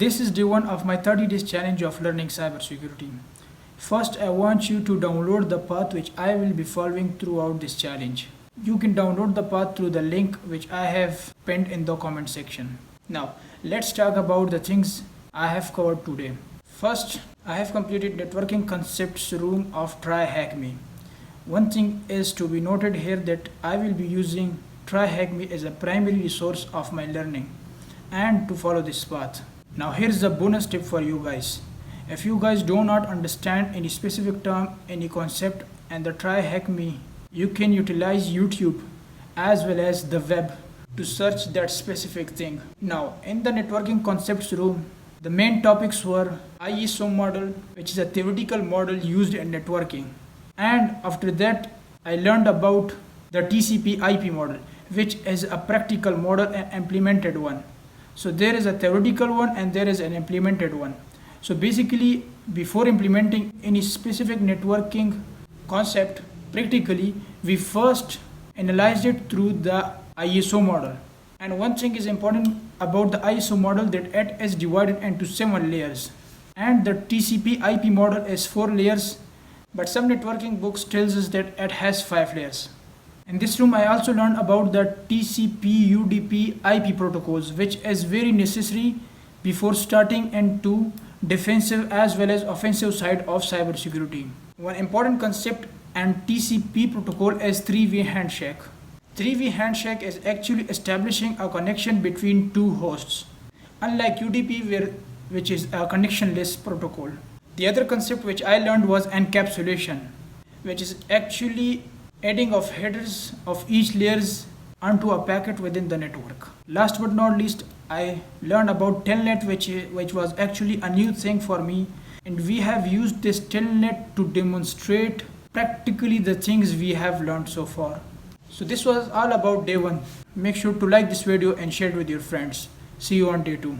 This is day one of my 30 days challenge of learning cybersecurity. First, I want you to download the path which I will be following throughout this challenge. You can download the path through the link which I have pinned in the comment section. Now, let's talk about the things I have covered today. First, I have completed networking concepts room of TryHackMe. One thing is to be noted here that I will be using TryHackMe as a primary resource of my learning and to follow this path. Now here's the bonus tip for you guys. If you guys do not understand any specific term, any concept and the TryHackMe, you can utilize YouTube as well as the web to search that specific thing. Now in the networking concepts room, the main topics were ISO model, which is a theoretical model used in networking. And after that, I learned about the TCP IP model, which is a practical model and implemented one. So there is a theoretical one and there is an implemented one. So basically, before implementing any specific networking concept, practically, we first analyzed it through the ISO model. And one thing is important about the ISO model that it is divided into 7 layers. And the TCP IP model is 4 layers, but some networking books tells us that it has 5 layers. In this room, I also learned about the TCP UDP IP protocols, which is very necessary before starting into defensive as well as offensive side of cybersecurity. One important concept and TCP protocol is three-way handshake. Three-way handshake is actually establishing a connection between two hosts, unlike UDP which is a connectionless protocol. The other concept which I learned was encapsulation, which is actually adding of headers of each layers onto a packet within the network. Last but not least, I learned about telnet, which was actually a new thing for me, and we have used this telnet to demonstrate practically the things we have learned so far. So this was all about day one. Make sure to like this video and share it with your friends. See you on day 2.